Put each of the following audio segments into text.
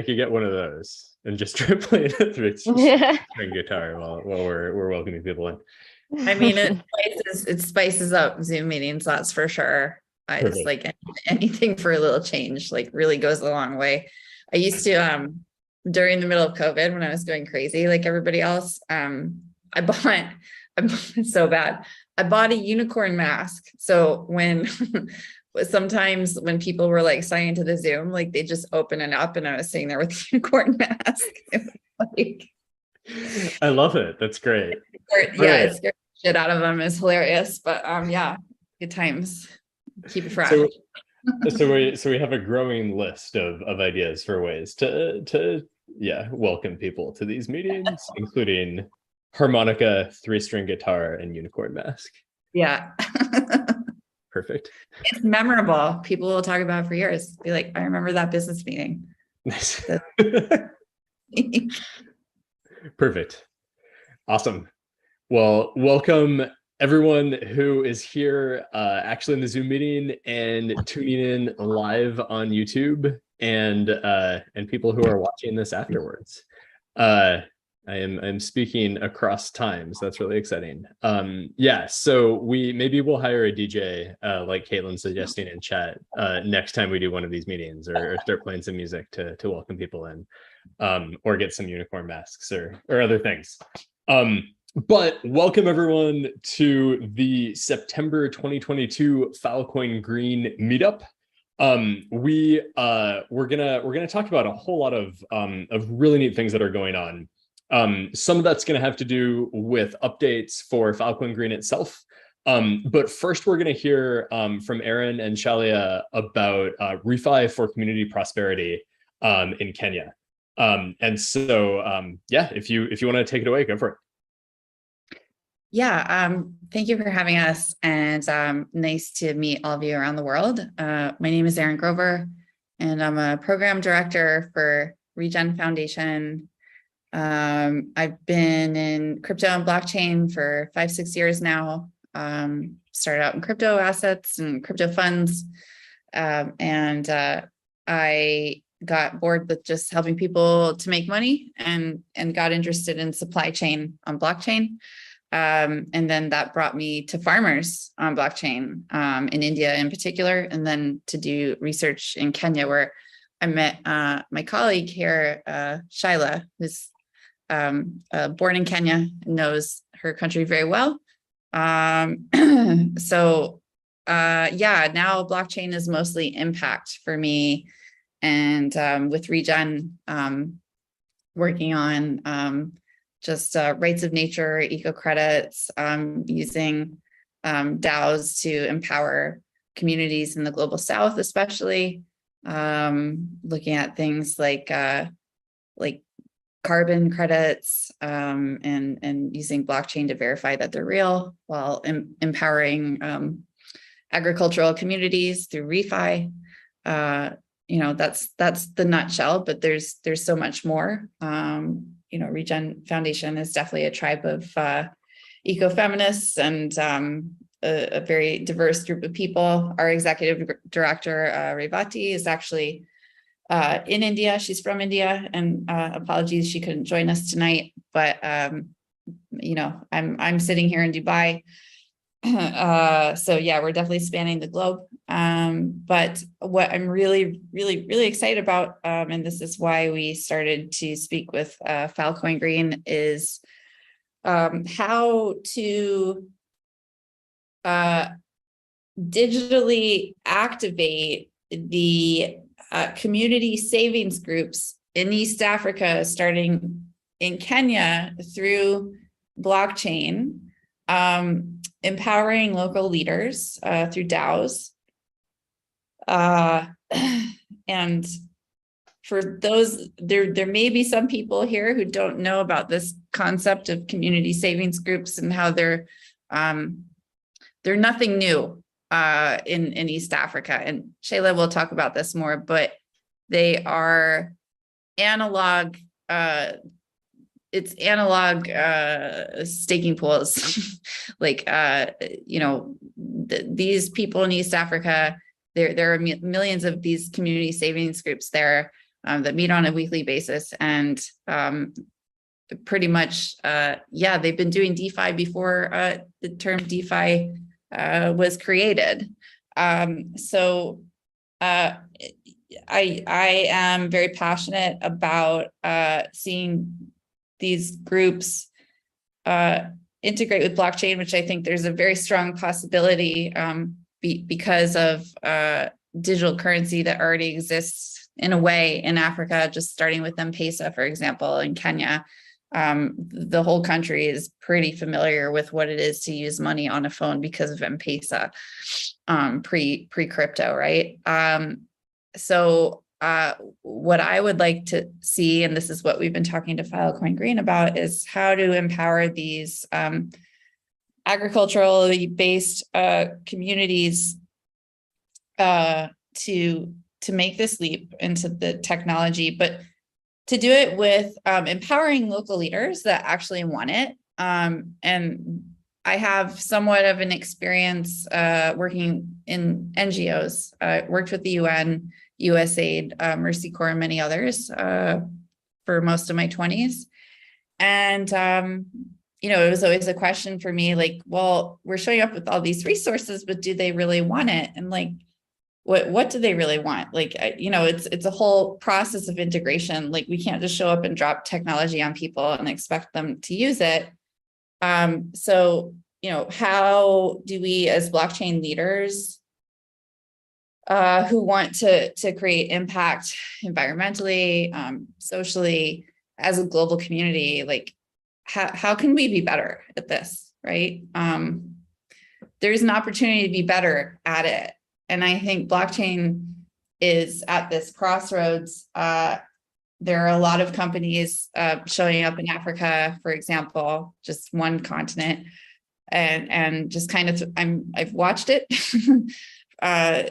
get one of those and just try playing a string guitar while we're welcoming people in. I mean, it spices up Zoom meetings, that's for sure. It's like anything for a little change, like really goes a long way. I used to, during the middle of COVID, when I was going crazy like everybody else, I bought so bad. I bought a unicorn mask. So when sometimes when people were like signing to the Zoom, like they just open it up and I was sitting there with a unicorn mask. Like, I love it. That's great. Yeah, it scared the shit out of them. It's hilarious, but yeah, good times. Keep it fresh. So we have a growing list of ideas for ways to welcome people to these meetings, including harmonica, 3-string guitar, and unicorn mask. Yeah. Perfect. It's memorable. People will talk about it for years. Be like, I remember that business meeting. Nice. Perfect. Awesome. Well, welcome everyone who is here actually in the Zoom meeting and tuning in live on YouTube, and people who are watching this afterwards. I'm speaking across times. That's really exciting. So we'll hire a DJ like Caitlin's suggesting in chat next time we do one of these meetings, or start playing some music to welcome people in, or get some unicorn masks or other things. But welcome everyone to the September 2022 Filecoin Green Meetup. We're gonna talk about a whole lot of really neat things that are going on. Some of that's going to have to do with updates for Filecoin Green itself. But first, we're going to hear from Erin and Shalia about Refi for Community Prosperity in Kenya. If you want to take it away, go for it. Yeah, thank you for having us, and nice to meet all of you around the world. My name is Erin Grover, and I'm a program director for Regen Foundation. I've been in crypto and blockchain for 5-6 years now. Started out in crypto assets and crypto funds. I got bored with just helping people to make money and got interested in supply chain on blockchain. And then that brought me to farmers on blockchain, in India in particular, and then to do research in Kenya, where I met my colleague here, Shaila, who's born in Kenya, knows her country very well. Now blockchain is mostly impact for me, and with Regen, working on just rights of nature, eco credits, using DAOs to empower communities in the global South, especially looking at things like carbon credits, and using blockchain to verify that they're real, while empowering agricultural communities through Refi. That's the nutshell, but there's so much more. Regen Foundation is definitely a tribe of ecofeminists and a very diverse group of people. Our executive director, Revati, is actually in India. She's from India, and apologies she couldn't join us tonight, but I'm sitting here in Dubai. We're definitely spanning the globe. But what I'm really, really, really excited about, and this is why we started to speak with Filecoin Green, is how to digitally activate the community savings groups in East Africa, starting in Kenya through blockchain, empowering local leaders through DAOs. And for those, there may be some people here who don't know about this concept of community savings groups and how they're nothing new in East Africa. And Shayla will talk about this more, but they are analog. It's analog staking pools. These people in East Africa, there are millions of these community savings groups there, that meet on a weekly basis. And pretty much, yeah, they've been doing DeFi before the term DeFi was created. So I am very passionate about seeing these groups integrate with blockchain, which I think there's a very strong possibility because of digital currency that already exists in a way in Africa, just starting with M-Pesa, for example, in Kenya. The whole country is pretty familiar with what it is to use money on a phone because of M-Pesa, pre-crypto, right? So what I would like to see, and this is what we've been talking to Filecoin Green about, is how to empower these agriculturally based communities to make this leap into the technology, but to do it with empowering local leaders that actually want it. And I have somewhat of an experience working in NGOs. I worked with the UN, USAID, Mercy Corps, and many others for most of my 20s. And, you know, it was always a question for me, like, well, we're showing up with all these resources, but do they really want it? And like, what do they really want? Like, you know, it's a whole process of integration. Like, we can't just show up and drop technology on people and expect them to use it. So, you know, how do we as blockchain leaders who want to create impact environmentally, socially, as a global community, like, how can we be better at this, right? There's an opportunity to be better at it. And I think blockchain is at this crossroads. There are a lot of companies showing up in Africa, for example, just one continent, and just kind of I've watched it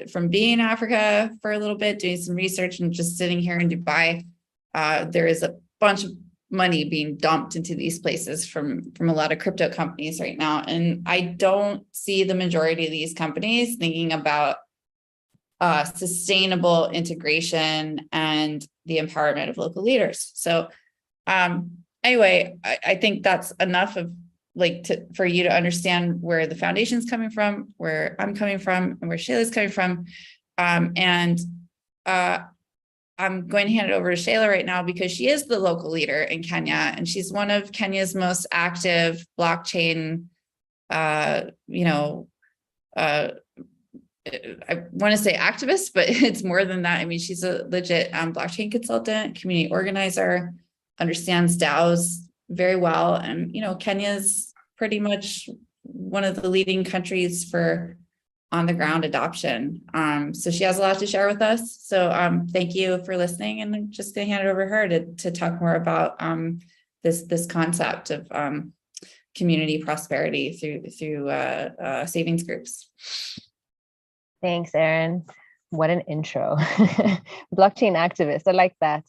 from being in Africa for a little bit, doing some research, and just sitting here in Dubai. There is a bunch of money being dumped into these places from a lot of crypto companies right now, and I don't see the majority of these companies thinking about sustainable integration and the empowerment of local leaders. So anyway, I think that's enough of like for you to understand where the foundation's coming from, where I'm coming from, and where Shayla's coming from. And I'm going to hand it over to Shayla right now because she is the local leader in Kenya, and she's one of Kenya's most active blockchain, I want to say activist, but it's more than that. I mean, she's a legit blockchain consultant, community organizer, understands DAOs very well. And, you know, Kenya's pretty much one of the leading countries for on the ground adoption. So she has a lot to share with us. So thank you for listening. And I'm just going to hand it over to her to talk more about this concept of community prosperity through savings groups. Thanks, Erin. What an intro. Blockchain activist, I like that.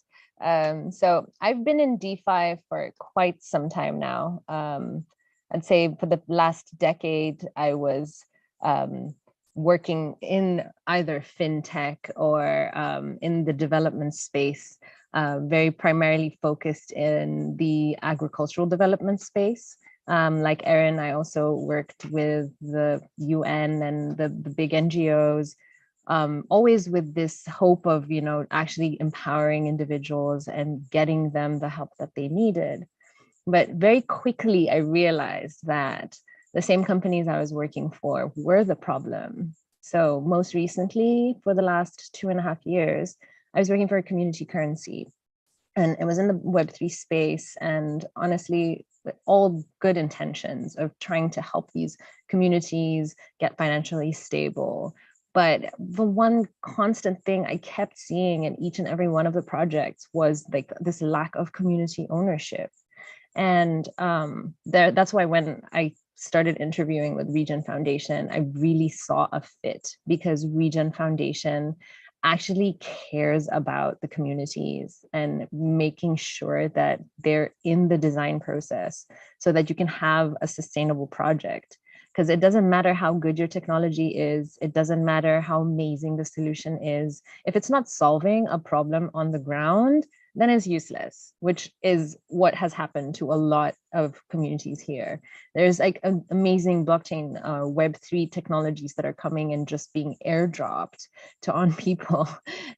So I've been in DeFi for quite some time now. I'd say for the last decade, I was working in either fintech or in the development space, very primarily focused in the agricultural development space. Like Erin, I also worked with the UN and the big NGOs, always with this hope of, you know, actually empowering individuals and getting them the help that they needed. But very quickly, I realized that the same companies I was working for were the problem. So most recently, for the last 2.5 years, I was working for a community currency, and it was in the Web3 space. And honestly, with all good intentions of trying to help these communities get financially stable. But the one constant thing I kept seeing in each and every one of the projects was like this lack of community ownership. And that's why when I started interviewing with Regen Foundation, I really saw a fit, because Regen Foundation actually cares about the communities and making sure that they're in the design process so that you can have a sustainable project. because it doesn't matter how good your technology is. It doesn't matter how amazing the solution is. If it's not solving a problem on the ground, then it's useless, which is what has happened to a lot of communities here. There's like amazing blockchain Web3 technologies that are coming and just being airdropped on people.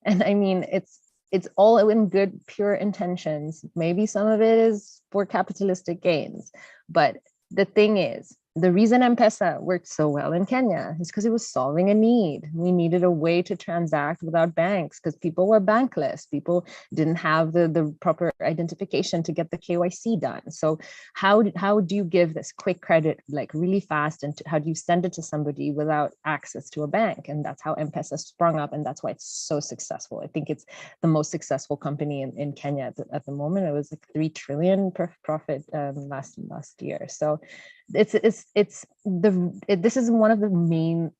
And I mean, it's all in good, pure intentions. Maybe some of it is for capitalistic gains. But the thing is, the reason M-Pesa worked so well in Kenya is because it was solving a need. We needed a way to transact without banks because people were bankless. People didn't have the proper identification to get the KYC done. So how do you give this quick credit like really fast, and how do you send it to somebody without access to a bank? And that's how M-Pesa sprung up, and that's why it's so successful. I think it's the most successful company in Kenya at the moment. It was like 3 trillion profit last year. So this is one of the main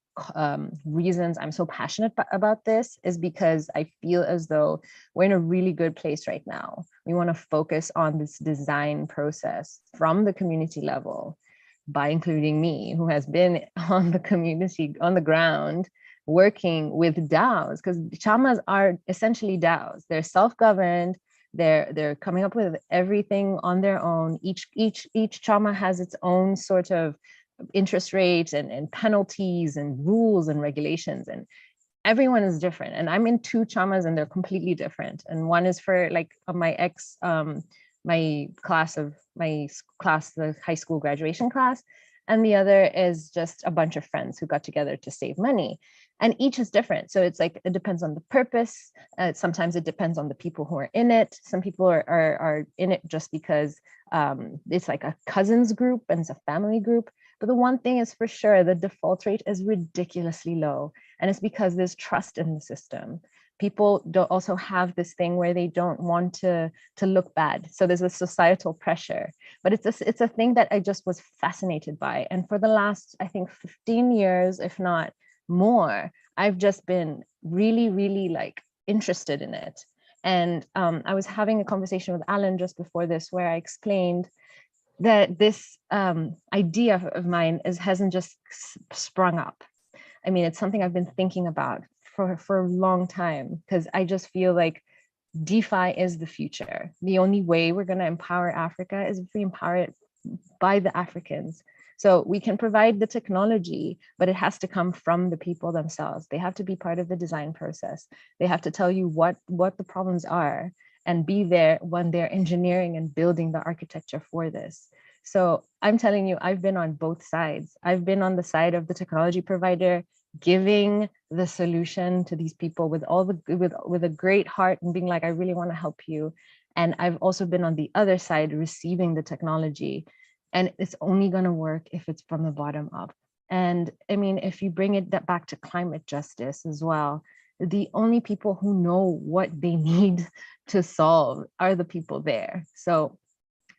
reasons I'm so passionate about this, is because I feel as though we're in a really good place right now. We want to focus on this design process from the community level, by including me, who has been on the community, on the ground, working with DAOs, because chamas are essentially DAOs. They're self-governed. They're coming up with everything on their own. Each chama has its own sort of interest rates and penalties and rules and regulations, and everyone is different. And I'm in 2 chamas and they're completely different. And one is for like my class, the high school graduation class, and the other is just a bunch of friends who got together to save money. And each is different. So it's like, it depends on the purpose. Sometimes it depends on the people who are in it. Some people are in it just because it's like a cousins group and it's a family group. But the one thing is for sure, the default rate is ridiculously low. And it's because there's trust in the system. People don't also have this thing where they don't want to look bad. So there's a societal pressure, but it's a thing that I just was fascinated by. And for the last, I think 15 years, if not more, I've just been really, really like interested in it. And I was having a conversation with Alan just before this, where I explained that this idea of mine hasn't just sprung up. I mean, it's something I've been thinking about for a long time, because I just feel like DeFi is the future. The only way we're going to empower Africa is if we empower it by the Africans. So we can provide the technology, but it has to come from the people themselves. They have to be part of the design process. They have to tell you what the problems are and be there when they're engineering and building the architecture for this. So I'm telling you, I've been on both sides. I've been on the side of the technology provider, giving the solution to these people with a great heart and being like, I really want to help you. And I've also been on the other side, receiving the technology. And it's only going to work if it's from the bottom up. And I mean, if you bring it back to climate justice as well, the only people who know what they need to solve are the people there. So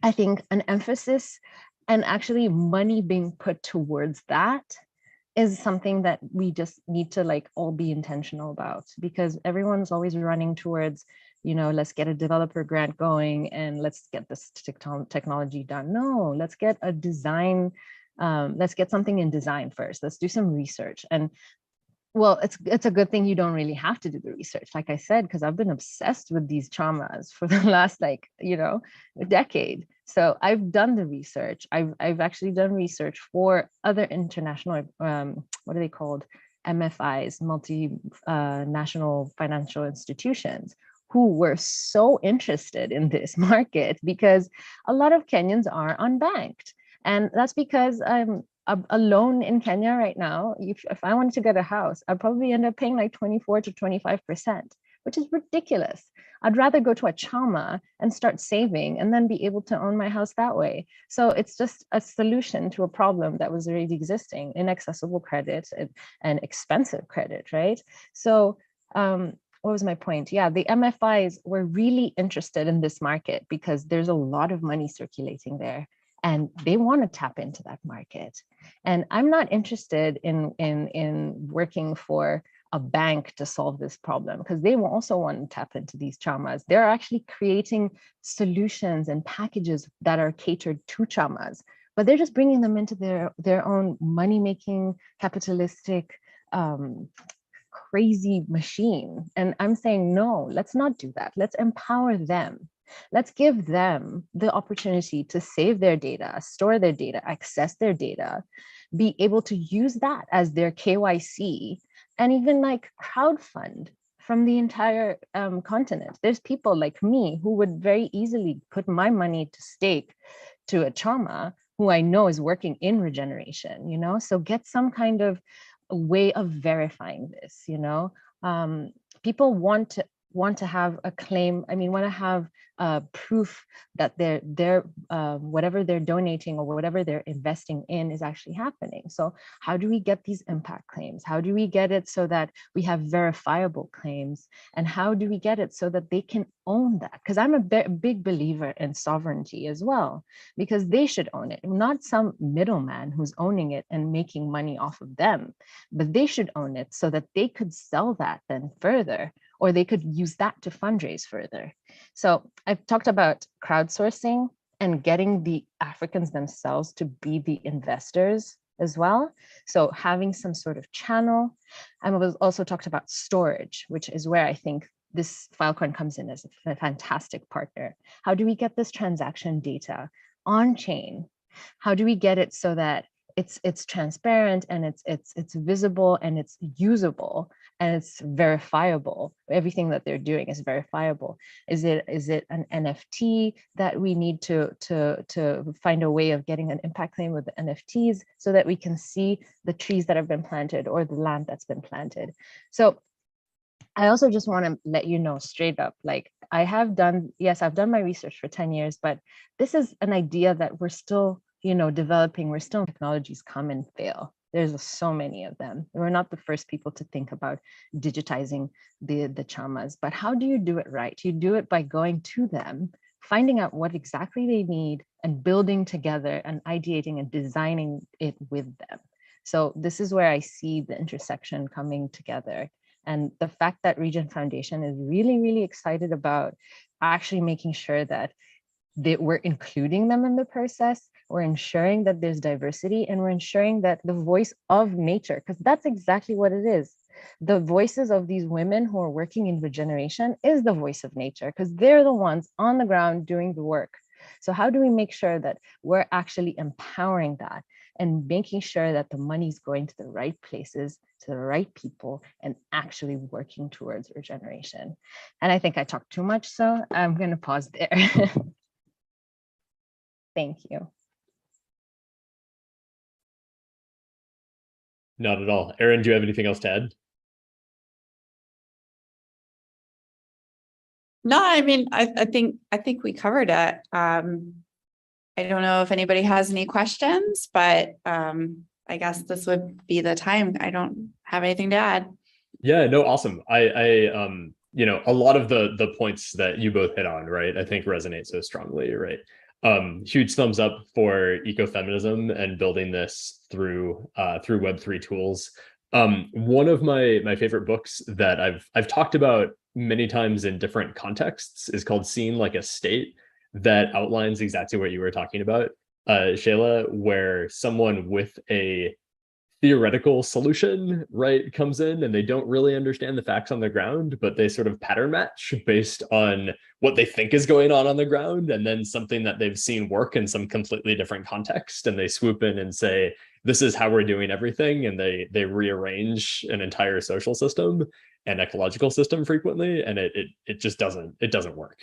I think an emphasis and actually money being put towards that is something that we just need to like all be intentional about, because everyone's always running towards, let's get a developer grant going and let's get this technology done. No, let's get a design. Let's get something in design first. Let's do some research. And well, it's a good thing you don't really have to do the research, like I said, because I've been obsessed with these chamas for the last decade. So I've done the research. I've actually done research for other international, what are they called? MFIs, multinational financial institutions, who were so interested in this market, because a lot of Kenyans are unbanked. And that's because a loan in Kenya right now, if I wanted to get a house, I'd probably end up paying like 24 to 25%, which is ridiculous. I'd rather go to a chama and start saving and then be able to own my house that way. So it's just a solution to a problem that was already existing: inaccessible credit and expensive credit, right? So what was my point? Yeah, the MFIs were really interested in this market because there's a lot of money circulating there, and they want to tap into that market. And I'm not interested in working for a bank to solve this problem, because they will also want to tap into these chamas. They're actually creating solutions and packages that are catered to chamas, but they're just bringing them into their own money-making, capitalistic, crazy machine. And I'm saying, no, let's not do that. Let's empower them. Let's give them the opportunity to save their data, store their data, access their data, be able to use that as their KYC, and even like crowdfund from the entire continent. There's people like me who would very easily put my money to stake to a Chama who I know is working in regeneration, you know? So get some kind of way of verifying this, you know? People want to have a claim, want to have proof that their whatever they're donating or whatever they're investing in is actually happening. So how do we get these impact claims? How do we get it so that we have verifiable claims? And how do we get it so that they can own that? Because I'm a big believer in sovereignty as well, because they should own it, not some middleman who's owning it and making money off of them, but they should own it so that they could sell that then further, or they could use that to fundraise further. So I've talked about crowdsourcing and getting the Africans themselves to be the investors as well. So having some sort of channel. I was also talked about storage, which is where I think this Filecoin comes in as a fantastic partner. How do we get this transaction data on chain? How do we get it so that it's transparent and it's visible and it's usable and it's verifiable? Everything that they're doing is verifiable. Is it an NFT that we need to find a way of getting an impact claim with the NFTs so that we can see the trees that have been planted or the land that's been planted? So I also just want to let you know straight up, like I've done my research for 10 years, but this is an idea that we're still developing. We're still, technologies come and fail. There's so many of them. We're not the first people to think about digitizing the chamas, but how do you do it right? You do it by going to them, finding out what exactly they need and building together and ideating and designing it with them. So this is where I see the intersection coming together. And the fact that Regen Foundation is really, really excited about actually making sure that we're including them in the process, we're ensuring that there's diversity, and we're ensuring that the voice of nature, because that's exactly what it is. The voices of these women who are working in regeneration is the voice of nature, because they're the ones on the ground doing the work. So how do we make sure that we're actually empowering that and making sure that the money is going to the right places, to the right people, and actually working towards regeneration? And I think I talked too much, so I'm going to pause there. Thank you. Not at all. Erin, do you have anything else to add? No, I think we covered it. I don't know if anybody has any questions, but I guess this would be the time. I don't have anything to add. Yeah, no, awesome. I a lot of the points that you both hit on, right, I think resonate so strongly, right? Huge thumbs up for ecofeminism and building this through Web3 tools. One of my favorite books that I've talked about many times in different contexts is called Seen Like a State, that outlines exactly what you were talking about, Shayla, where someone with a theoretical solution, right, comes in and they don't really understand the facts on the ground, but they sort of pattern match based on what they think is going on the ground, and then something that they've seen work in some completely different context, and they swoop in and say, this is how we're doing everything, and they rearrange an entire social system and ecological system frequently, and it just doesn't work.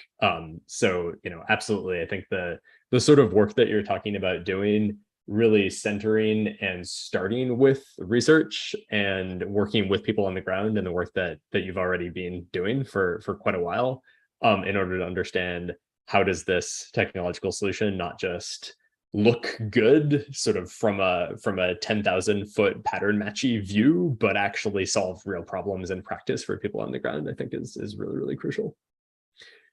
So absolutely, I think the sort of work that you're talking about doing, really centering and starting with research and working with people on the ground, and the work that you've already been doing for quite a while, in order to understand how does this technological solution not just look good sort of from a 10,000 foot pattern matchy view, but actually solve real problems in practice for people on the ground, I think is really, really crucial.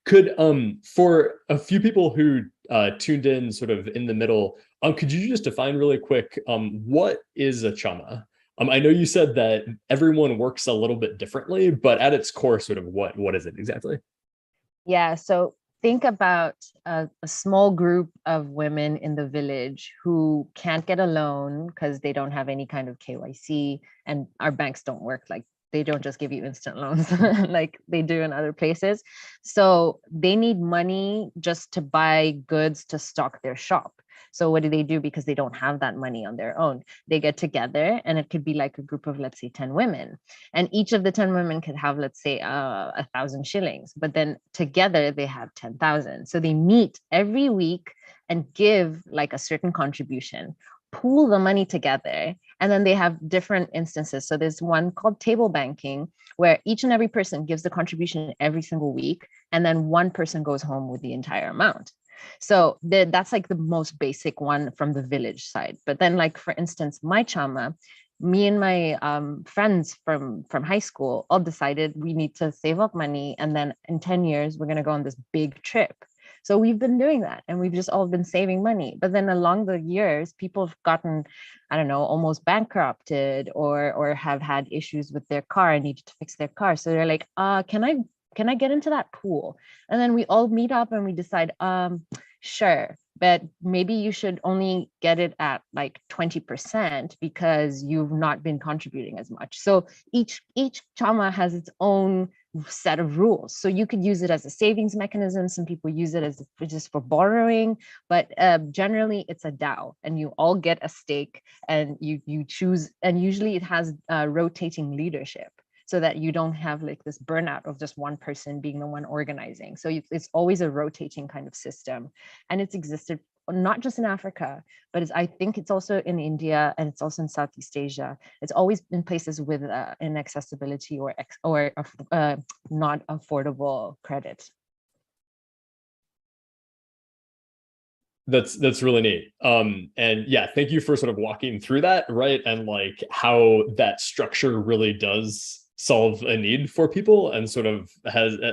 Could for a few people who tuned in sort of in the middle, could you just define really quick, what is a chama? I know you said that everyone works a little bit differently, but at its core, sort of what is it exactly? Yeah, so think about a small group of women in the village who can't get a loan because they don't have any kind of KYC, and our banks don't work like they don't just give you instant loans like they do in other places. So they need money just to buy goods to stock their shop. So what do they do? Because they don't have that money on their own, they get together, and it could be like a group of, let's say, 10 women. And each of the 10 women could have, let's say, 1,000 shillings, but then together they have 10,000. So they meet every week and give like a certain contribution, pool the money together, and then they have different instances. So there's one called table banking, where each and every person gives the contribution every single week, and then one person goes home with the entire amount. So that's like the most basic one from the village side. But then, like, for instance, my chama, me and my friends from high school all decided we need to save up money, and then in 10 years we're going to go on this big trip. So we've been doing that, and we've just all been saving money. But then along the years, people have gotten, I don't know, almost bankrupted, or have had issues with their car and needed to fix their car. So they're like, can I get into that pool? And then we all meet up and we decide, sure, but maybe you should only get it at like 20% because you've not been contributing as much. So each chama has its own set of rules. So you could use it as a savings mechanism. Some people use it as just for borrowing, but generally it's a DAO, and you all get a stake, and you choose, and usually it has rotating leadership, so that you don't have like this burnout of just one person being the one organizing. So it's always a rotating kind of system. And it's existed not just in Africa, but I think it's also in India, and it's also in Southeast Asia. It's always in places with inaccessibility or not affordable credit. That's really neat. And yeah, thank you for sort of walking through that, right? And like how that structure really does solve a need for people, and sort of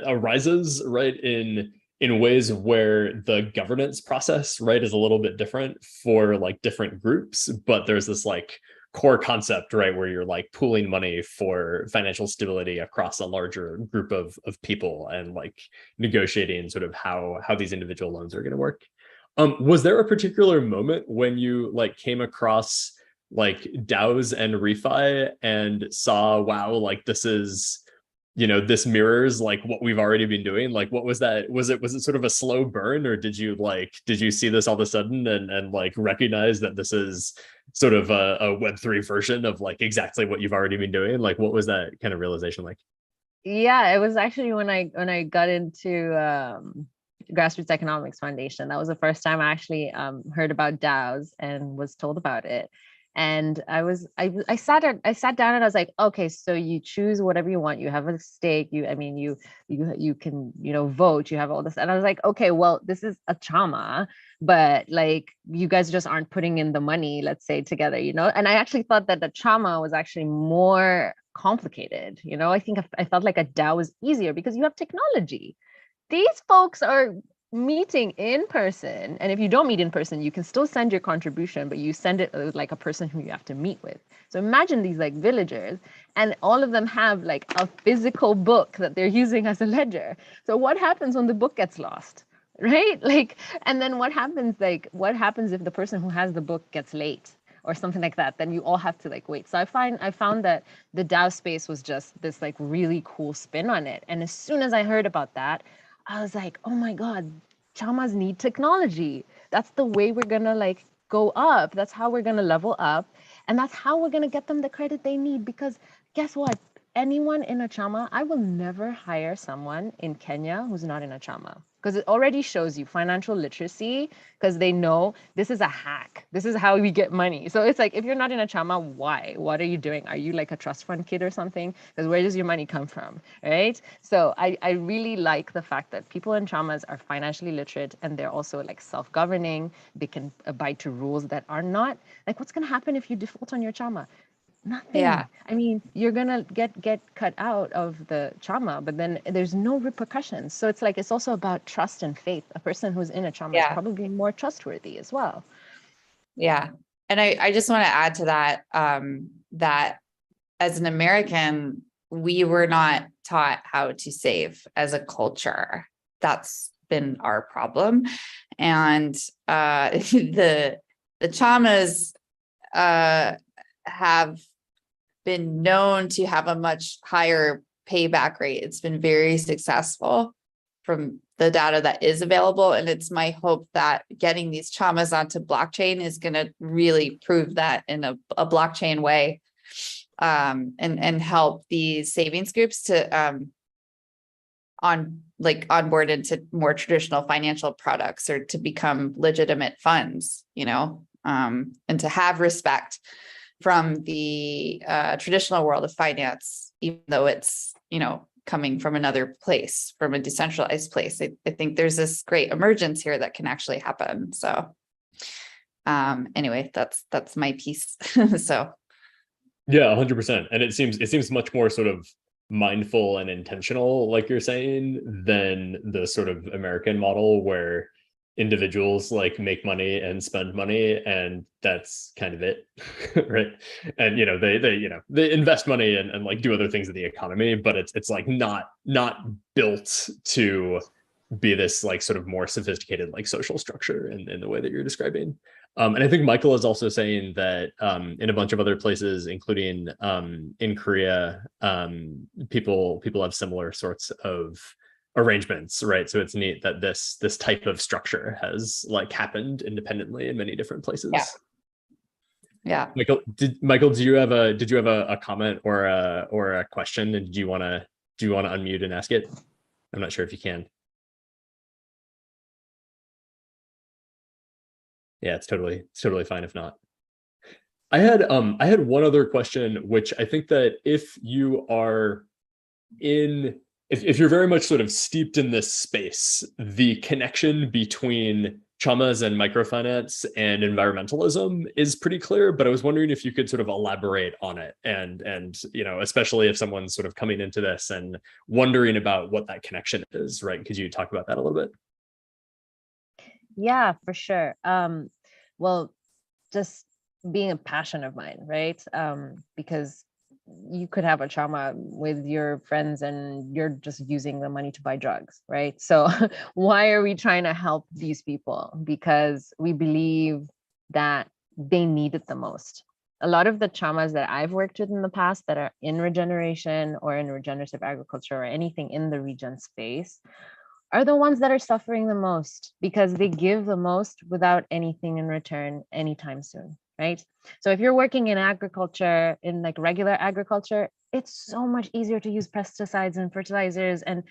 arises right in ways where the governance process, right, is a little bit different for like different groups, but there's this like core concept, right, where you're like pooling money for financial stability across a larger group of people, and like negotiating sort of how these individual loans are going to work. Was there a particular moment when you like came across like DAOs and Refi and saw, wow, like this is, this mirrors like what we've already been doing? Like, what was that? Was it sort of a slow burn, or did you see this all of a sudden and like recognize that this is sort of a Web3 version of like exactly what you've already been doing? Like, what was that kind of realization like? Yeah, it was actually when I got into Grassroots Economics Foundation. That was the first time I actually heard about DAOs and was told about it. And I sat down and I was like, okay, so you choose whatever you want. You have a stake. You can, vote. You have all this. And I was like, okay, well, this is a chama, but like you guys just aren't putting in the money, let's say, together, And I actually thought that the chama was actually more complicated. I felt like a DAO was easier because you have technology. These folks are meeting in person, and if you don't meet in person, you can still send your contribution, but you send it with like a person who you have to meet with. So imagine these like villagers, and all of them have like a physical book that they're using as a ledger. So what happens when the book gets lost, right? Like, and then what happens if the person who has the book gets late or something like that? Then you all have to like wait. So I found that the DAO space was just this like really cool spin on it. And as soon as I heard about that, I was like, oh my God, chamas need technology. That's the way we're gonna like go up. That's how we're gonna level up. And that's how we're gonna get them the credit they need. Because guess what? Anyone in a chama, I will never hire someone in Kenya who's not in a chama. Because it already shows you financial literacy, because they know this is a hack. This is how we get money. So it's like, if you're not in a chama, why? What are you doing? Are you like a trust fund kid or something? Because where does your money come from, right? So I really like the fact that people in chamas are financially literate, and they're also like self-governing. They can abide to rules that are not, like, what's gonna happen if you default on your chama? Nothing. Yeah. I mean, you're gonna get cut out of the chama, but then there's no repercussions. So it's like, it's also about trust and faith. A person who's in a chama is probably more trustworthy as well. Yeah. And I just want to add to that, that as an American, we were not taught how to save as a culture. That's been our problem. And the chamas have been known to have a much higher payback rate. It's been very successful from the data that is available. And it's my hope that getting these chamas onto blockchain is going to really prove that in a blockchain way, and help these savings groups to onboard into more traditional financial products, or to become legitimate funds, and to have respect from the traditional world of finance, even though it's, coming from another place, from a decentralized place. I think there's this great emergence here that can actually happen. So anyway, that's my piece. So yeah, 100%. And it seems much more sort of mindful and intentional, like you're saying, than the sort of American model where individuals like make money and spend money, and that's kind of it. Right. And they invest money and like do other things in the economy, but it's like not built to be this like sort of more sophisticated like social structure in the way that you're describing. And I think Michael is also saying that in a bunch of other places, including in Korea, people have similar sorts of arrangements, right? So it's neat that this type of structure has like happened independently in many different places. Yeah. Michael, did you have a comment or a question, and do you want to unmute and ask it? I'm not sure if you can. Yeah, it's totally fine if not. I had one other question, which I think that if you are if you're very much sort of steeped in this space, the connection between chamas and microfinance and environmentalism is pretty clear, but I was wondering if you could sort of elaborate on it, and especially if someone's sort of coming into this and wondering about what that connection is, right? Could you talk about that a little bit? Yeah, for sure. Well, just being a passion of mine, right? Because you could have a chama with your friends and you're just using the money to buy drugs, right? So why are we trying to help these people? Because we believe that they need it the most. A lot of the chamas that I've worked with in the past that are in regeneration or in regenerative agriculture or anything in the regen space are the ones that are suffering the most, because they give the most without anything in return anytime soon, right? So if you're working in agriculture, in like regular agriculture, it's so much easier to use pesticides and fertilizers and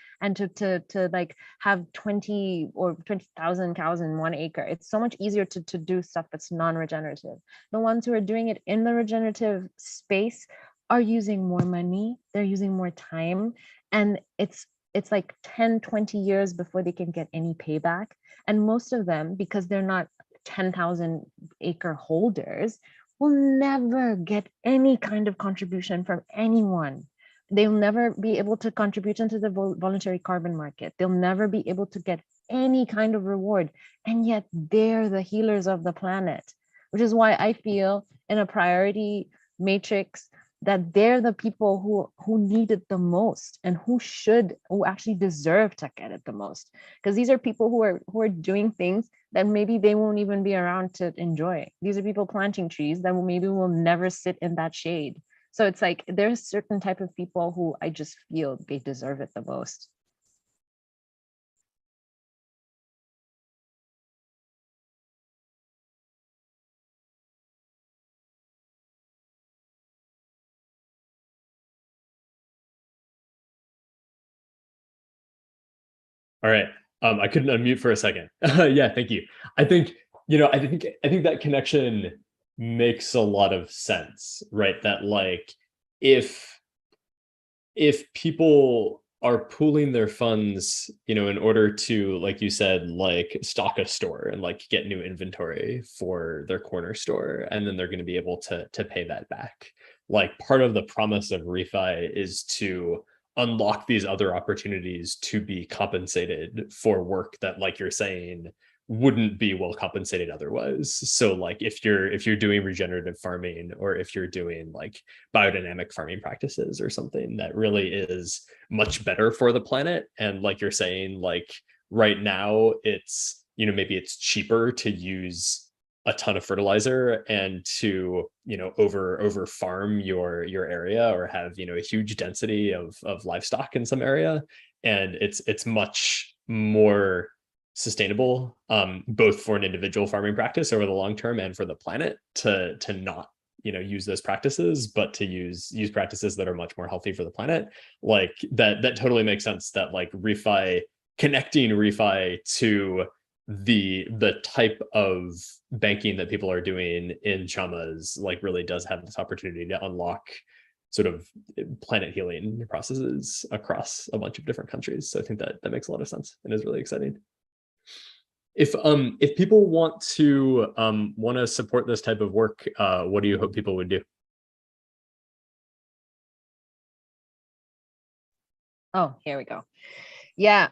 to like have 20 or 20,000 cows in 1 acre. It's so much easier to do stuff that's non-regenerative. The ones who are doing it in the regenerative space are using more money, they're using more time, and it's like 10, 20 years before they can get any payback. And most of them, because they're not 10,000 acre holders, will never get any kind of contribution from anyone. They'll never be able to contribute into the voluntary carbon market. They'll never be able to get any kind of reward. And yet they're the healers of the planet, which is why I feel in a priority matrix that they're the people who need it the most and who actually deserve to get it the most, because these are people who are doing things that maybe they won't even be around to enjoy. These are people planting trees that maybe will never sit in that shade. So it's like there's a certain type of people who I just feel they deserve it the most. All right. I couldn't unmute for a second. Yeah, thank you. I think that connection makes a lot of sense, right? That like if people are pooling their funds, in order to, like you said, like stock a store and like get new inventory for their corner store, and then they're going to be able to pay that back. Like part of the promise of Refi is to unlock these other opportunities to be compensated for work that, like you're saying, wouldn't be well compensated otherwise. So like if you're doing regenerative farming, or if you're doing like biodynamic farming practices or something that really is much better for the planet, and like you're saying, like right now it's, maybe it's cheaper to use a ton of fertilizer and to, over farm your area, or have, a huge density of livestock in some area. And it's much more sustainable, both for an individual farming practice over the long term and for the planet to not, use those practices, but to use practices that are much more healthy for the planet. Like that totally makes sense, that like connecting refi to the type of banking that people are doing in chamas, like really does have this opportunity to unlock sort of planet healing processes across a bunch of different countries. So I think that makes a lot of sense and is really exciting. If people want to support this type of work, what do you hope people would do? Oh, here we go. Yeah.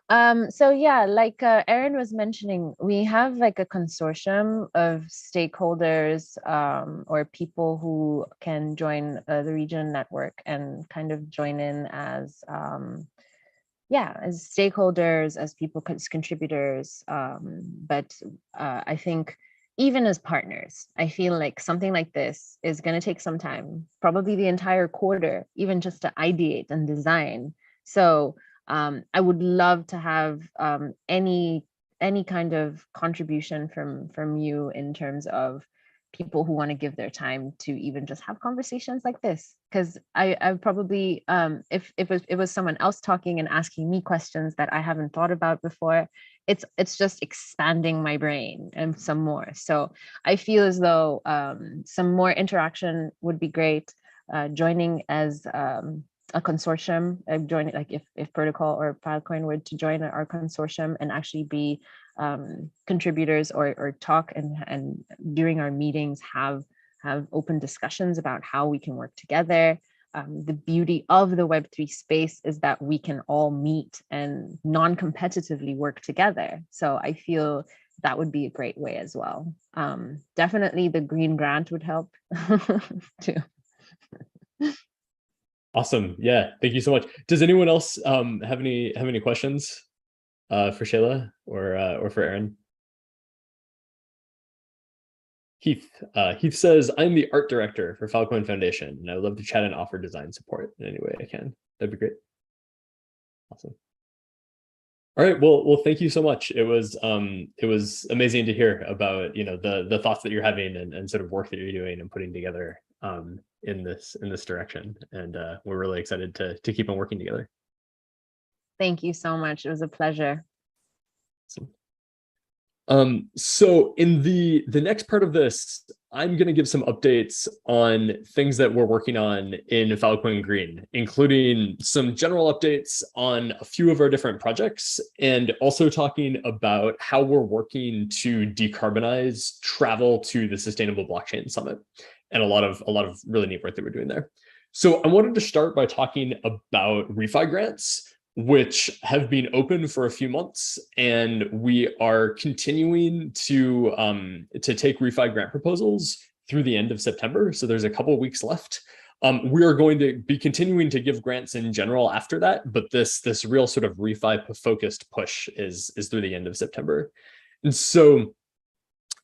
So yeah, like Erin was mentioning, we have like a consortium of stakeholders or people who can join the region network and kind of join in as as stakeholders, as people, as contributors. But I think even as partners, I feel like something like this is going to take some time, probably the entire quarter, even just to ideate and design. So I would love to have any kind of contribution from you in terms of people who want to give their time to even just have conversations like this. Because I probably, if it was someone else talking and asking me questions that I haven't thought about before, it's just expanding my brain and some more. So I feel as though some more interaction would be great. Joining as a consortium, joining, like if Protocol or Filecoin were to join our consortium and actually be contributors or talk and during our meetings have open discussions about how we can work together. The beauty of the Web3 space is that we can all meet and non-competitively work together. So I feel that would be a great way as well. Definitely the green grant would help too. Awesome. Yeah, thank you so much. Does anyone else have any questions for Shayla or for Erin? Heath says, I'm the art director for Filecoin Foundation, and I would love to chat and offer design support in any way I can. That'd be great. Awesome. All right. Well, thank you so much. It was amazing to hear about, the thoughts that you're having and sort of work that you're doing and putting together in this direction. And we're really excited to keep on working together. Thank you so much. It was a pleasure. Awesome. So in the next part of this, I'm going to give some updates on things that we're working on in Filecoin Green, including some general updates on a few of our different projects, and also talking about how we're working to decarbonize travel to the Sustainable Blockchain Summit, and a lot of really neat work that we're doing there. So I wanted to start by talking about Refi Grants, which have been open for a few months, and we are continuing to take refi grant proposals through the end of September. So there's a couple of weeks left. We are going to be continuing to give grants in general after that, but this real sort of refi focused push is through the end of September. And so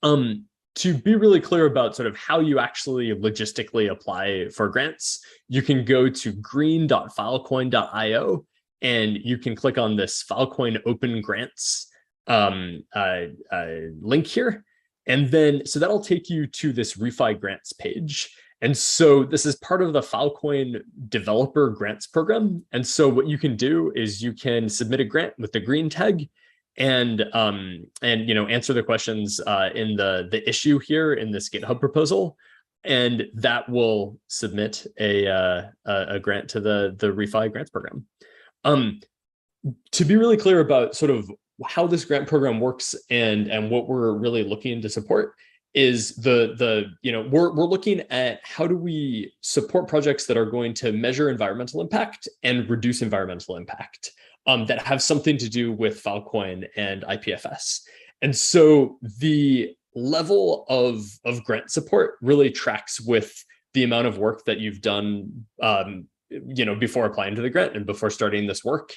to be really clear about sort of how you actually logistically apply for grants, you can go to green.filecoin.io. and you can click on this Filecoin Open Grants link here. And then, so that'll take you to this Refi Grants page. And so this is part of the Filecoin Developer Grants Program. And so what you can do is you can submit a grant with the green tag and answer the questions in the issue here in this GitHub proposal. And that will submit a grant to the Refi Grants Program. To be really clear about sort of how this grant program works and what we're really looking to support is we're looking at how do we support projects that are going to measure environmental impact and reduce environmental impact that have something to do with Filecoin and IPFS. And so the level of grant support really tracks with the amount of work that you've done before applying to the grant and before starting this work,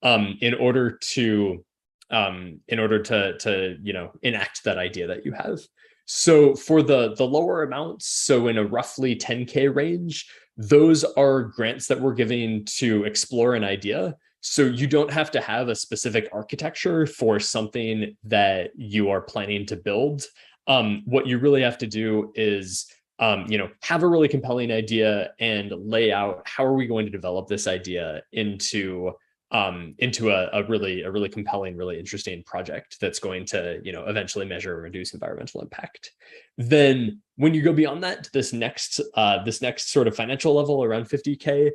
in order to in order to enact that idea that you have. So for the lower amounts, so in a roughly 10K range, those are grants that we're giving to explore an idea. So you don't have to have a specific architecture for something that you are planning to build. What you really have to do is have a really compelling idea and lay out how are we going to develop this idea into a really compelling, really interesting project that's going to eventually measure and reduce environmental impact. Then when you go beyond that to this next sort of financial level around 50K,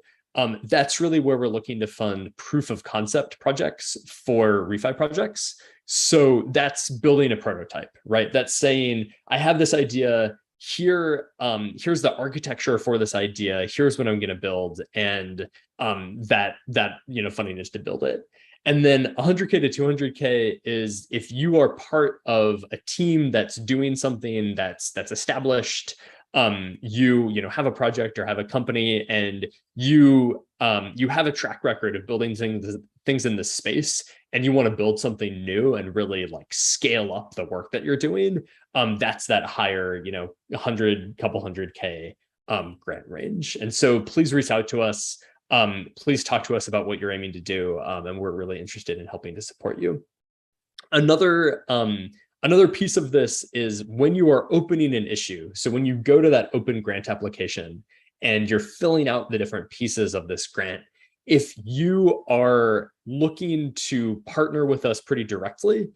that's really where we're looking to fund proof of concept projects for refi projects. So that's building a prototype, right? That's saying, I have this idea here, here's the architecture for this idea, here's what I'm going to build, and that funding is to build it. And then 100K to 200K is if you are part of a team that's doing something that's established, you have a project or have a company, and you have a track record of building things in this space, and you want to build something new and really like scale up the work that you're doing. That's that higher, 100, couple 100K grant range. And so please reach out to us. Please talk to us about what you're aiming to do, and we're really interested in helping to support you. Another piece of this is when you are opening an issue. So when you go to that open grant application and you're filling out the different pieces of this grant, if you are looking to partner with us pretty directly,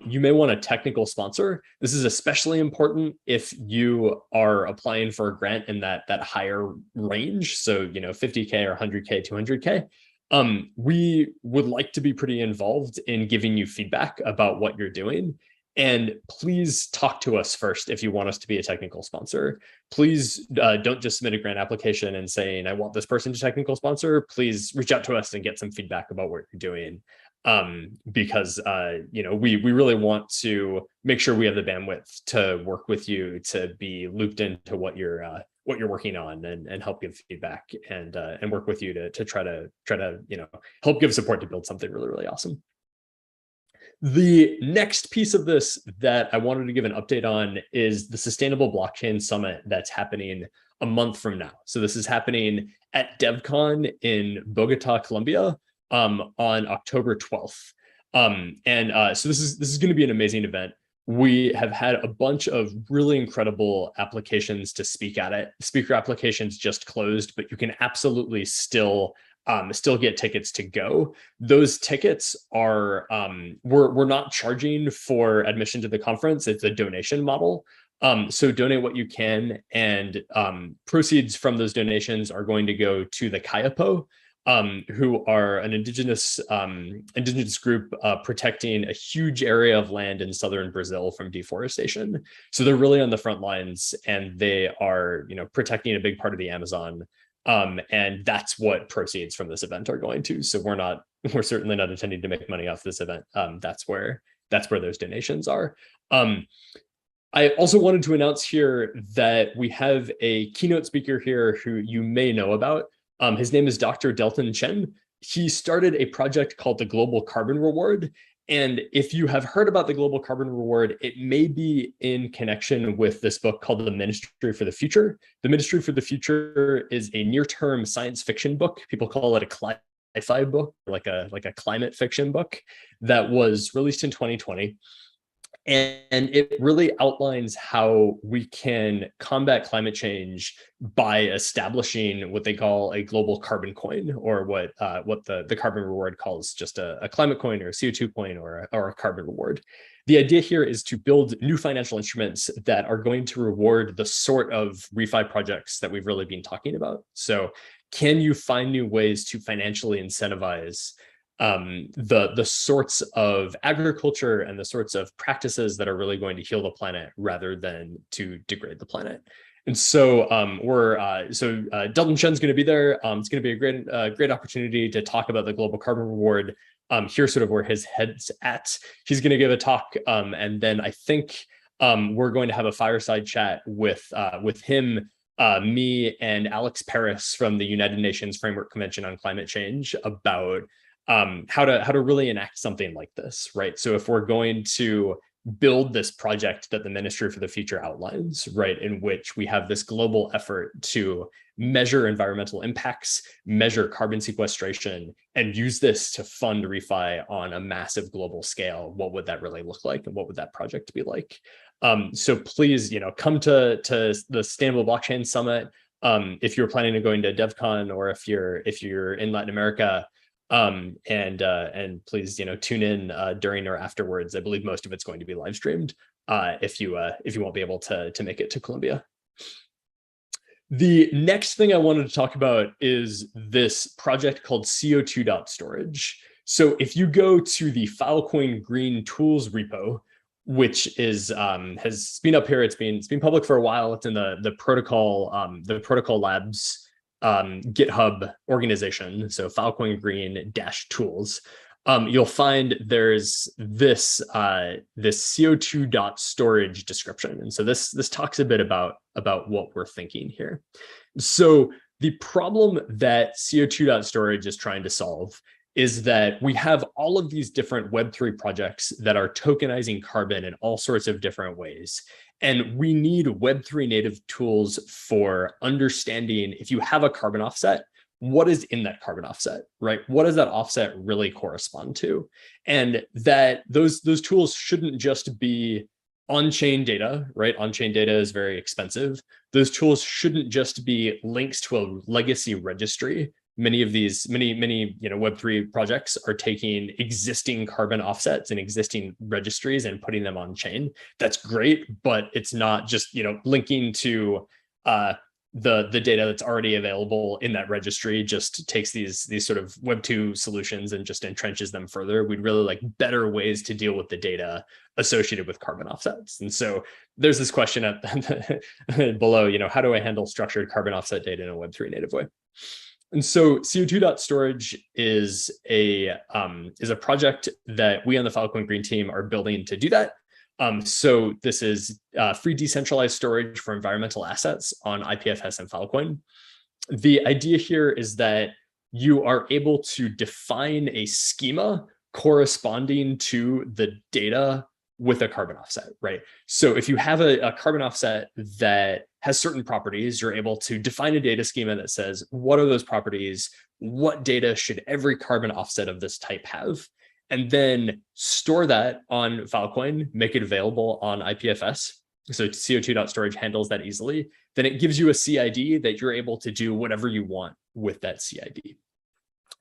you may want a technical sponsor. This is especially important if you are applying for a grant in that higher range. So, 50K or 100K, 200K. We would like to be pretty involved in giving you feedback about what you're doing. And please talk to us first if you want us to be a technical sponsor. Please don't just submit a grant application and saying, I want this person to technical sponsor. Please reach out to us and get some feedback about what you're doing. Because we really want to make sure we have the bandwidth to work with you, to be looped into what you're working on, and help give feedback and work with you to try to help give support to build something really, really awesome. The next piece of this that I wanted to give an update on is the Sustainable Blockchain Summit that's happening a month from now. So this is happening at DevCon in Bogota, Colombia, on October 12th. So this is going to be an amazing event. We have had a bunch of really incredible applications to speak at it. Speaker applications just closed, but you can absolutely still get tickets to go. Those tickets are, we're not charging for admission to the conference. It's a donation model. So donate what you can, and proceeds from those donations are going to go to the Kayapo, who are an indigenous group protecting a huge area of land in southern Brazil from deforestation. So they're really on the front lines, and they are protecting a big part of the Amazon. And that's what proceeds from this event are going to. So we're certainly not intending to make money off this event. That's where those donations are. I also wanted to announce here that we have a keynote speaker here who you may know about. His name is Dr. Delton Chen. He started a project called the Global Carbon Reward. And if you have heard about the Global Carbon Reward, it may be in connection with this book called The Ministry for the Future. The Ministry for the Future is a near-term science fiction book. People call it a sci-fi book, like a climate fiction book, that was released in 2020. And it really outlines how we can combat climate change by establishing what they call a global carbon coin, or what the Carbon Reward calls just a climate coin, or a CO2 coin, or a carbon reward. The idea here is to build new financial instruments that are going to reward the sort of refi projects that we've really been talking about. So can you find new ways to financially incentivize the sorts of agriculture and the sorts of practices that are really going to heal the planet rather than to degrade the planet? And so Delton Chen's going to be there. It's going to be a great opportunity to talk about the Global Carbon Reward. Here's sort of where his head's at. He's going to give a talk, and then I think we're going to have a fireside chat with him, me, and Alex Paris from the United Nations Framework Convention on Climate Change about how to really enact something like this, right? So if we're going to build this project that the Ministry for the Future outlines, right, in which we have this global effort to measure environmental impacts, measure carbon sequestration, and use this to fund refi on a massive global scale, what would that really look like, and what would that project be like? So please, come to the Sustainable Blockchain Summit if you're planning on going to DevCon, or if you're in Latin America. And please, tune in during or afterwards. I believe most of it's going to be live streamed if you won't be able to make it to Colombia. The next thing I wanted to talk about is this project called CO2.storage. So if you go to the Filecoin Green Tools repo, which is has been up here, it's been public for a while. It's in the protocol labs GitHub organization, so Filecoin Green -tools. You'll find there's this CO2.storage description, and so this talks a bit about what we're thinking here. So the problem that CO2.storage is trying to solve is that we have all of these different Web3 projects that are tokenizing carbon in all sorts of different ways. And we need Web3 native tools for understanding, if you have a carbon offset, what is in that carbon offset, right? What does that offset really correspond to? And that those tools shouldn't just be on-chain data, right? On-chain data is very expensive. Those tools shouldn't just be links to a legacy registry. Many of these, many Web3 projects are taking existing carbon offsets and existing registries and putting them on chain. That's great, but it's not just linking to the data that's already available in that registry. Just takes these sort of Web2 solutions and just entrenches them further. We'd really like better ways to deal with the data associated with carbon offsets. And so there's this question at below, how do I handle structured carbon offset data in a Web3 native way? And so CO2.storage is a project that we on the Filecoin Green team are building to do that. So this is free decentralized storage for environmental assets on IPFS and Filecoin. The idea here is that you are able to define a schema corresponding to the data with a carbon offset, right? So if you have a carbon offset that has certain properties, you're able to define a data schema that says, what are those properties? What data should every carbon offset of this type have? And then store that on Filecoin, make it available on IPFS. So CO2.storage handles that easily. Then it gives you a CID that you're able to do whatever you want with that CID.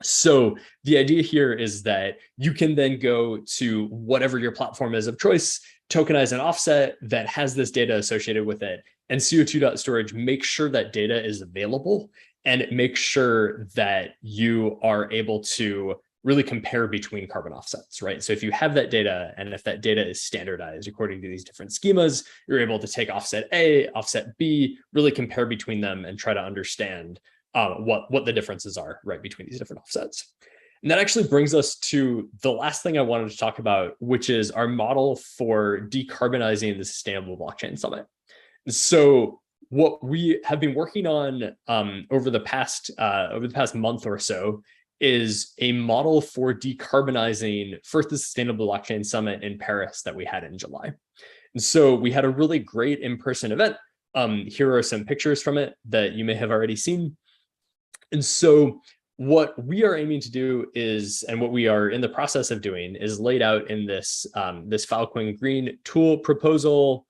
So the idea here is that you can then go to whatever your platform is of choice, tokenize an offset that has this data associated with it, and CO2.storage makes sure that data is available and make sure that you are able to really compare between carbon offsets, right? So if you have that data, and if that data is standardized according to these different schemas, you're able to take offset A, offset B, really compare between them and try to understand what the differences are, right, between these different offsets. And that actually brings us to the last thing I wanted to talk about, which is our model for decarbonizing the Sustainable Blockchain Summit. So what we have been working on over the past month or so is a model for decarbonizing first the Sustainable Blockchain Summit in Paris that we had in July. And so we had a really great in-person event. Here are some pictures from it that you may have already seen. And so what we are aiming to do is, and what we are in the process of doing, is laid out in this Filecoin Green tool proposal.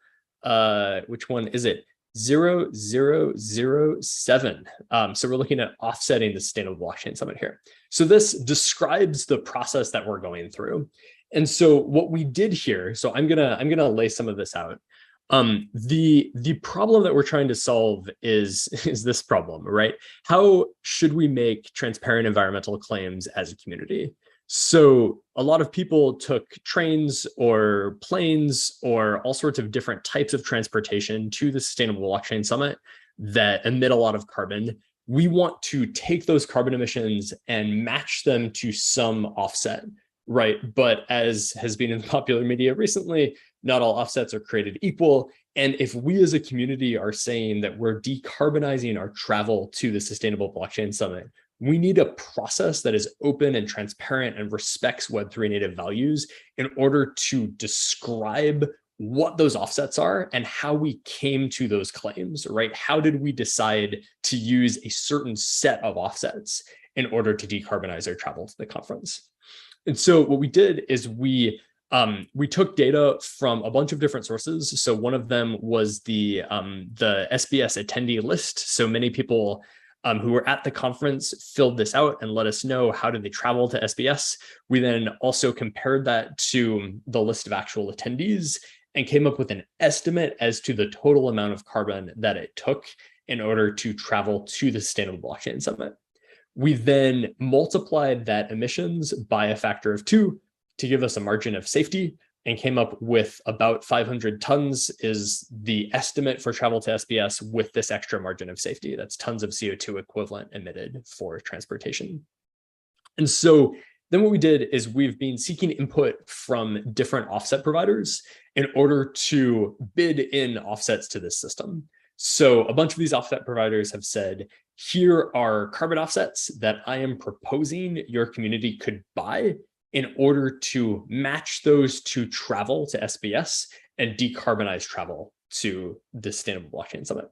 Which one is it? 0007. So we're looking at offsetting the Sustainable Blockchain Summit here. So this describes the process that we're going through. And so what we did here, so I'm gonna lay some of this out. The problem that we're trying to solve is this problem, right? How should we make transparent environmental claims as a community? So a lot of people took trains or planes or all sorts of different types of transportation to the Sustainable Blockchain Summit that emit a lot of carbon. We want to take those carbon emissions and match them to some offset, right? But as has been in the popular media recently, not all offsets are created equal. And if we as a community are saying that we're decarbonizing our travel to the Sustainable Blockchain Summit, we need a process that is open and transparent and respects Web3 native values in order to describe what those offsets are and how we came to those claims, right? How did we decide to use a certain set of offsets in order to decarbonize our travel to the conference? And so what we did is we took data from a bunch of different sources. So one of them was the SBS attendee list. So many people who were at the conference filled this out and let us know how did they travel to SBS. We then also compared that to the list of actual attendees and came up with an estimate as to the total amount of carbon that it took in order to travel to the Sustainable Blockchain Summit. We then multiplied that emissions by a factor of 2 to give us a margin of safety and came up with about 500 tons is the estimate for travel to SBS with this extra margin of safety. That's tons of CO2 equivalent emitted for transportation. And so then what we did is we've been seeking input from different offset providers in order to bid in offsets to this system. So a bunch of these offset providers have said, here are carbon offsets that I am proposing your community could buy in order to match those to travel to SBS and decarbonize travel to the Sustainable Blockchain Summit.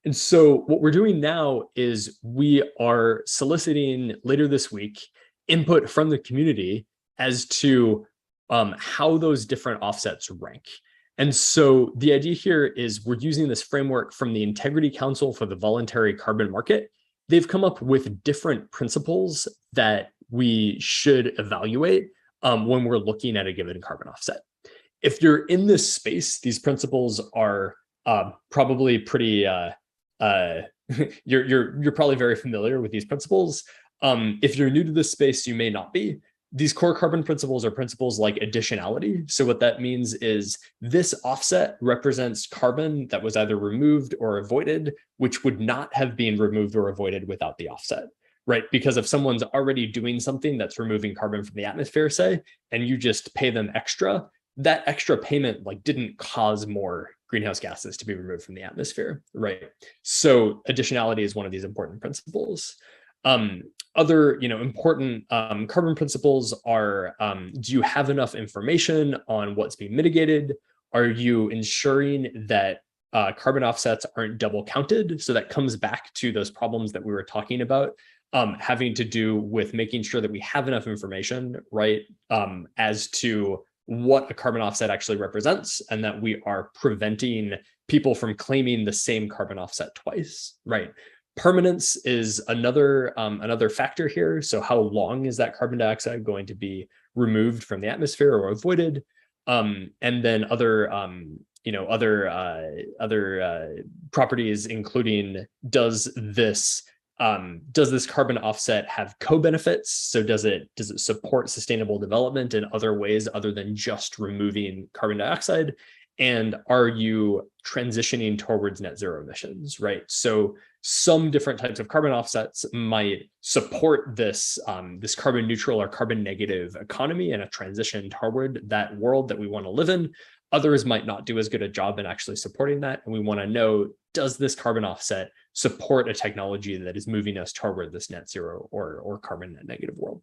And so what we're doing now is we are soliciting later this week input from the community as to how those different offsets rank. And so the idea here is we're using this framework from the Integrity Council for the Voluntary Carbon Market. They've come up with different principles that we should evaluate when we're looking at a given carbon offset. If you're in this space, these principles are probably pretty, you're probably very familiar with these principles. If you're new to this space, you may not be. These core carbon principles are principles like additionality. So what that means is this offset represents carbon that was either removed or avoided, which would not have been removed or avoided without the offset, right? Because if someone's already doing something that's removing carbon from the atmosphere, say, and you just pay them extra, that extra payment didn't cause more greenhouse gases to be removed from the atmosphere, right? So additionality is one of these important principles. Other important carbon principles are, do you have enough information on what's being mitigated? Are you ensuring that carbon offsets aren't double counted? So that comes back to those problems that we were talking about, having to do with making sure that we have enough information, right, as to what a carbon offset actually represents, and that we are preventing people from claiming the same carbon offset twice, right? Permanence is another factor here. So how long is that carbon dioxide going to be removed from the atmosphere or avoided? And then other properties, including does this carbon offset have co-benefits? So does it support sustainable development in other ways other than just removing carbon dioxide? And are you transitioning towards net zero emissions, right? So some different types of carbon offsets might support this, this carbon neutral or carbon negative economy and a transition toward that world that we want to live in. Others might not do as good a job in actually supporting that. And we want to know, does this carbon offset support a technology that is moving us toward this net zero or carbon net negative world?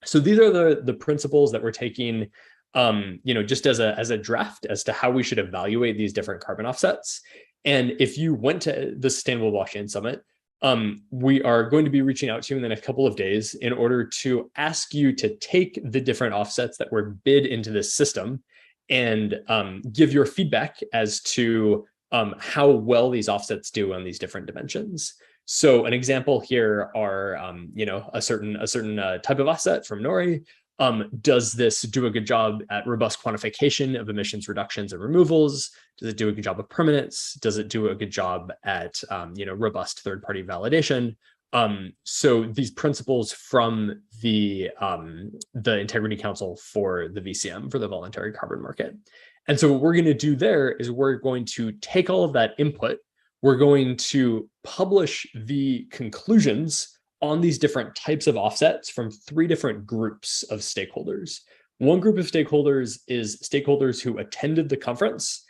So these are the principles that we're taking just as a draft as to how we should evaluate these different carbon offsets. And if you went to the Sustainable Blockchain Summit, we are going to be reaching out to you in the next couple of days in order to ask you to take the different offsets that were bid into this system and give your feedback as to how well these offsets do on these different dimensions. So an example here are, a certain type of offset from Nori. Does this do a good job at robust quantification of emissions reductions and removals? Does it do a good job of permanence? Does it do a good job at robust third-party validation? So these principles from the Integrity Council for the VCM, for the Voluntary Carbon Market. And so what we're going to do there is we're going to take all of that input. We're going to publish the conclusions on these different types of offsets from 3 different groups of stakeholders. One group of stakeholders is stakeholders who attended the conference,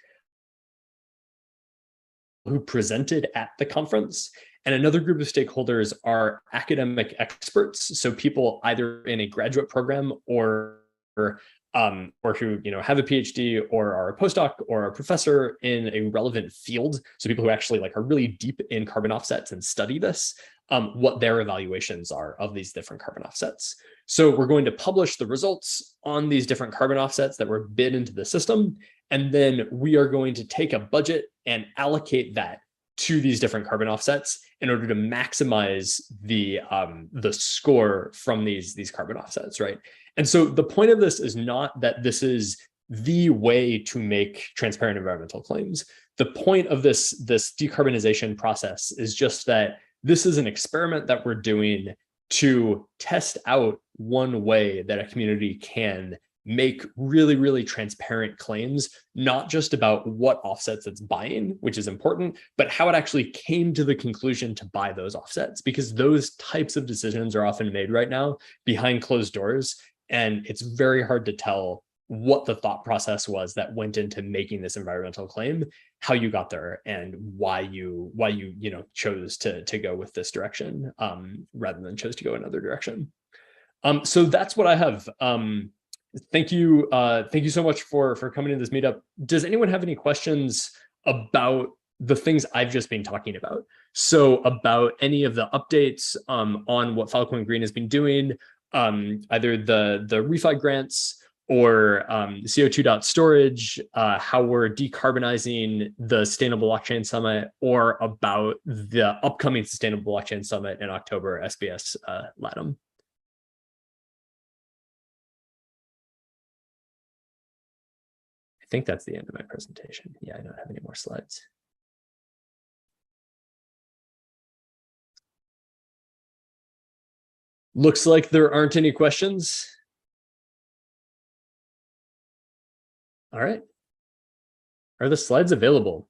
who presented at the conference, And another group of stakeholders are academic experts. So people either in a graduate program or who have a PhD or are a postdoc or a professor in a relevant field. So people who actually are really deep in carbon offsets and study this, what their evaluations are of these different carbon offsets. So we're going to publish the results on these different carbon offsets that were bid into the system. And then we are going to take a budget and allocate that to these different carbon offsets in order to maximize the score from these carbon offsets, right? And so the point of this is not that this is the way to make transparent environmental claims. The point of this decarbonization process is just that this is an experiment that we're doing to test out one way that a community can make really, really transparent claims, not just about what offsets it's buying, which is important, but how it actually came to the conclusion to buy those offsets, because those types of decisions are often made right now behind closed doors. And it's very hard to tell what the thought process was that went into making this environmental claim, how you got there, and why you chose to go with this direction rather than chose to go another direction. So that's what I have. Thank you so much for coming to this meetup. Does anyone have any questions about the things I've just been talking about? So about any of the updates on what Filecoin Green has been doing, either the Refi Grants or CO2.storage, how we're decarbonizing the Sustainable Blockchain Summit, or about the upcoming Sustainable Blockchain Summit in October, SBS LATAM. I think that's the end of my presentation. Yeah, I don't have any more slides. Looks like there aren't any questions. All right. Are the slides available?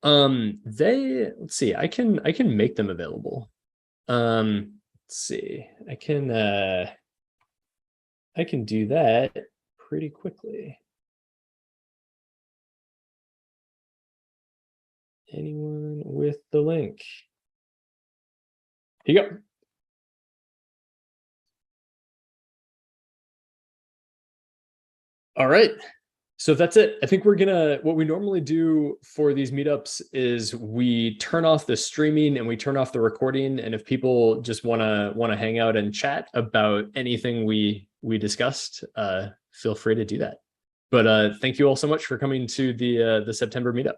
Let's see, I can make them available. Let's see, I can do that pretty quickly. Anyone with the link? Here you go. All right. So that's it. I think what we normally do for these meetups is we turn off the streaming and we turn off the recording. And if people just want to hang out and chat about anything we discussed, feel free to do that. But thank you all so much for coming to the September meetup.